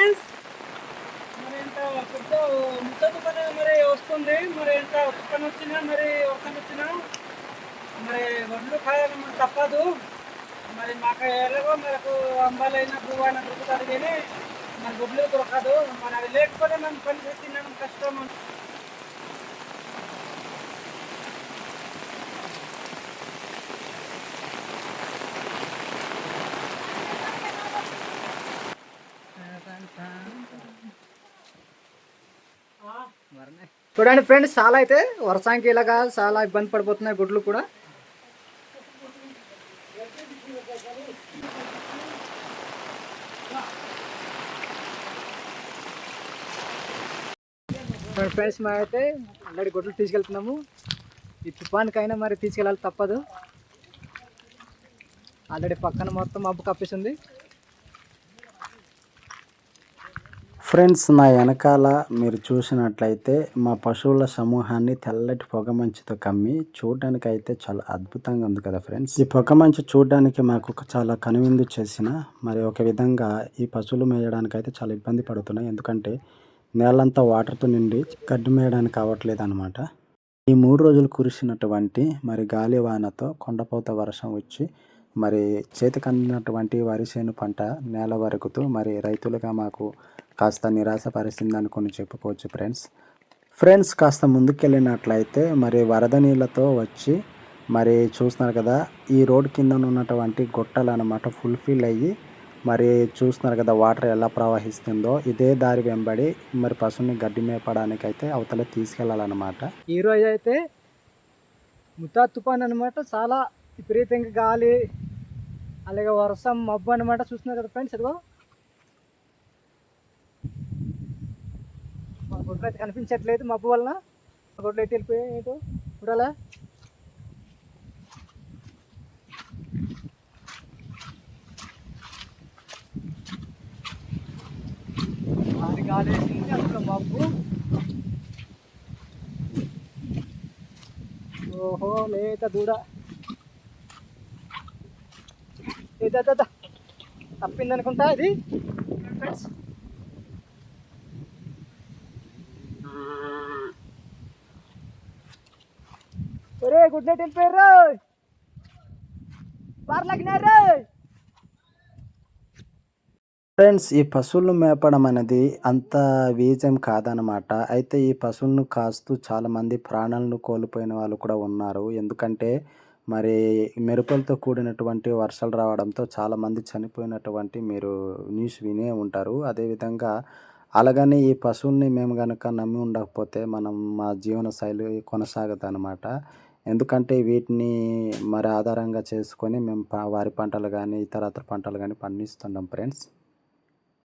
Friends, మరి ఇంత పెద్ద ముద్ద తుఫాను మరి వస్తుంది. మరి ఎంత తుఫాను వచ్చినా మరి వర్షం వచ్చినా మరి వడ్లు కాయలు మరి తప్పదు. మరి మాకు ఎలాగో మనకు అంబాలైనా పువ్వైనా దొరుకుతుంది కానీ మరి గుడ్లు దొరకదు. మరి అది లేకపోతే మనం పని తినడం కష్టం. చూడండి ఫ్రెండ్స్, చాలా అయితే వర్షానికి ఇలాగా చాలా ఇబ్బంది పడిపోతున్నాయి గుడ్లు కూడా. ఫ్రెండ్స్ మేము అయితే ఆల్రెడీ గుడ్లు తీసుకెళ్తున్నాము. ఈ తుఫాన్కైనా మరి తీసుకెళ్ళాలి, తప్పదు. ఆల్రెడీ పక్కన మొత్తం మబ్బు కప్పేసింది. ఫ్రెండ్స్, నా వెనకాల మీరు చూసినట్లయితే మా పశువుల సమూహాన్ని తెల్లటి పొగమంచుతో కమ్మి చూడడానికి అయితే చాలా అద్భుతంగా ఉంది కదా ఫ్రెండ్స్. ఈ పొగమంచు చూడడానికి మాకు చాలా కనువిందు చేసిన మరి ఒక విధంగా ఈ పశువులు మేయడానికి అయితే చాలా ఇబ్బంది పడుతున్నాయి. ఎందుకంటే నేలంతా వాటర్తో నిండి గడ్డి మేయడానికి అవ్వట్లేదు అనమాట. ఈ 3 రోజులు కురిసినటువంటి మరి గాలి వానతో కొండపోత వర్షం వచ్చి మరి చేతికి అందినటువంటి వరి చేను పంట నేల వరకుతూ మరి రైతులుగా మాకు కాస్త నిరాశపరిచింది అనుకుని చెప్పుకోవచ్చు ఫ్రెండ్స్. కాస్త ముందుకెళ్ళినట్లయితే మరి వరద నీళ్ళతో వచ్చి మరి చూస్తున్నారు కదా, ఈ రోడ్ కింద ఉన్నటువంటి గుట్టలు అనమాట ఫుల్ఫిల్ అయ్యి మరి చూస్తున్నారు కదా వాటర్ ఎలా ప్రవహిస్తుందో. ఇదే దారి వెంబడి మరి పశువుని గడ్డి మేపడానికి అయితే అవతల తీసుకెళ్ళాలన్నమాట. ఈరోజు అయితే ముతా తుఫాన్ అనమాట. చాలా విపరీతంగా గాలి, అలాగే వర్షం, మబ్బు అనమాట. చూస్తున్నారు కదా ఫ్రెండ్స్, ఇదిగో మా గుడ్లు అయితే కనిపించట్లేదు మబ్బు వలన. గుడ్లు అయితే వెళ్ళిపోయాయి ఏంటో చూడాలా. అది గాలి వేసింది, అందులో మబ్బు. ఓహో, లేత దూడ తప్పింది అనుకుంటా ఇది ఫ్రెండ్స్. ఒరే గుడ్ నైట్ వెళ్ళిపోయారు, పార్లకినారు. ఫ్రెండ్స్, ఈ పశువులను మేపడం అనేది అంత వీజం కాదనమాట. అయితే ఈ పశువులను కాస్తూ చాలామంది ప్రాణాలను కోల్పోయిన వాళ్ళు కూడా ఉన్నారు. ఎందుకంటే మరి మెరుపులతో కూడినటువంటి వర్షాలు రావడంతో చాలామంది చనిపోయినటువంటి మీరు న్యూస్ వినే ఉంటారు. అదేవిధంగా అలాగని ఈ పశువుల్ని మేము కనుక నమ్మి ఉండకపోతే మా జీవన శైలి కొనసాగదు అనమాట. ఎందుకంటే వీటిని మరి ఆధారంగా చేసుకొని మేము వారి పంటలు కానీ ఇతరత్ర పంటలు కానీ పండిస్తుంటాం ఫ్రెండ్స్.